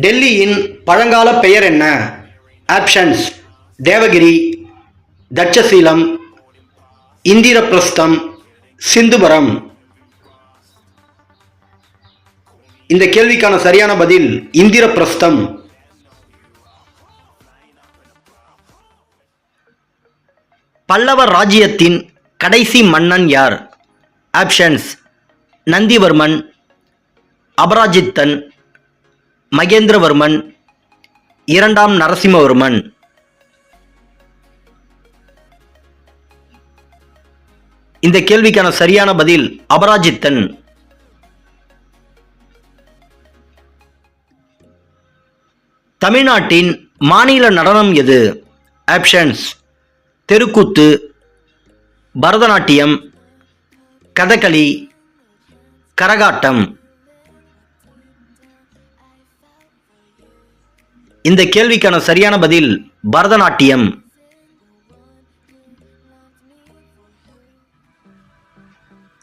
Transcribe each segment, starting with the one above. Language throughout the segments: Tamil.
டெல்லியின் பழங்கால பெயர் என்ன? ஆப்ஷன்ஸ்: தேவகிரி, தட்சசீலம், இந்திரபிரஸ்தம், சிந்துபுரம். இந்த கேள்விக்கான சரியான பதில் இந்திரபிரஸ்தம். பல்லவ ராஜ்யத்தின் கடைசி மன்னன் யார்? ஆப்ஷன்ஸ்: நந்திவர்மன், அபராஜித்தன், மகேந்திரவர்மன், இரண்டாம் நரசிம்மவர்மன். இந்த கேள்விக்கான சரியான பதில் அபராஜித்தன். தமிழ்நாட்டின் மாநில நடனம் எது? ஆப்ஷன்ஸ்: தெருக்கூத்து, பரதநாட்டியம், கதகளி, கரகாட்டம். இந்த கேள்விக்கான சரியான பதில் பரதநாட்டியம்.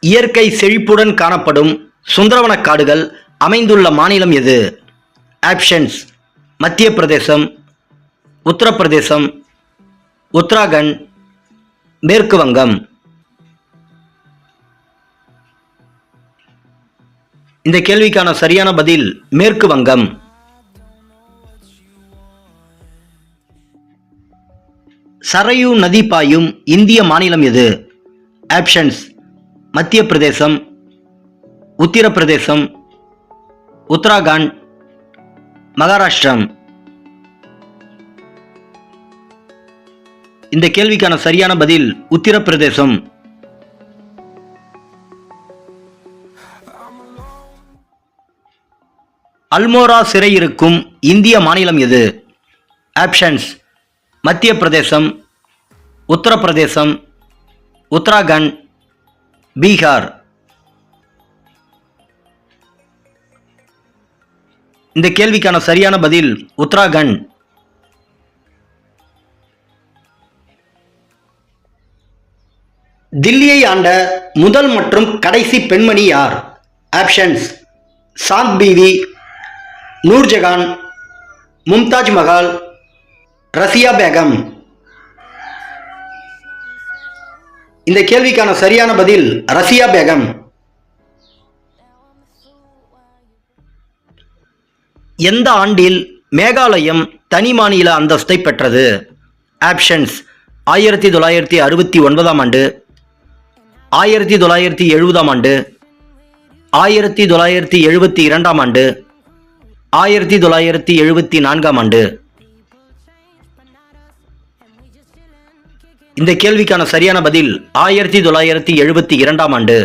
இயற்கை செழிப்புடன் காணப்படும் சுந்தரவன காடுகள் அமைந்துள்ள மாநிலம் எது? ஆப்ஷன்ஸ்: மத்திய பிரதேசம், உத்தரப்பிரதேசம், உத்தராகண்ட், மேற்கு வங்கம். இந்த கேள்விக்கான சரியான பதில் மேற்கு வங்கம். சரையு நதி பாயும் இந்திய மாநிலம் எது? ஆப்ஷன்ஸ்: மத்திய பிரதேசம், உத்தரப்பிரதேசம், உத்தராகண்ட், மகாராஷ்டிரம். இந்த கேள்விக்கான சரியான பதில் உத்தரப்பிரதேசம். அல்மோரா சிறை இருக்கும் இந்திய மாநிலம் எது? ஆப்ஷன்ஸ்: மத்திய பிரதேசம், உத்தரப்பிரதேசம், உத்தராகண்ட், பீகார். இந்த கேள்விக்கான சரியான பதில் உத்தராகண்ட். தில்லியை ஆண்ட முதல் மற்றும் கடைசி பெண்மணி யார்? ஆப்ஷன்ஸ்: சாந்த் பீவி, நூர்ஜஹான், மும்தாஜ் மஹால், ரசியா பேகம். இந்த கேள்விக்கான சரியான பதில் ரசியா பேகம். எந்த ஆண்டில் மேகாலயம் தனி மாநில அந்தஸ்தை பெற்றது? ஆப்ஷன்ஸ்: 1969 ஆண்டு, 1970 ஆண்டு, 1972 ஆண்டு, 1974 ஆண்டு. இந்த கேள்விக்கான சரியான பதில் 1972 ஆண்டு.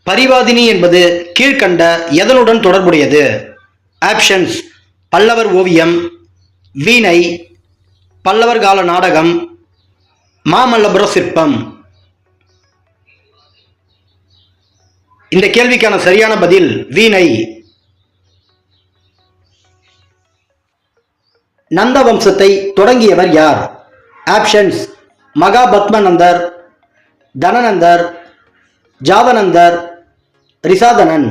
பரிவாதினி என்பது கீழ்கண்ட எதனுடன் தொடர்புடையது? ஆப்ஷன்ஸ்: பல்லவர் ஓவியம், வீணை, பல்லவர் கால நாடகம், மாமல்லபுர சிற்பம். இந்த கேள்விக்கான சரியான பதில் வீணை. நந்த வம்சத்தை தொடங்கியவர் யார்? ஆப்ஷன்ஸ்: மகாபத்மநந்தர், தனநந்தர், ஜாதநந்தர், ரிசாதனன்.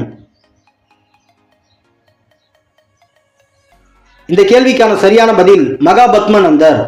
இந்த கேள்விக்கான சரியான பதில் மகாபத்மநந்தர்.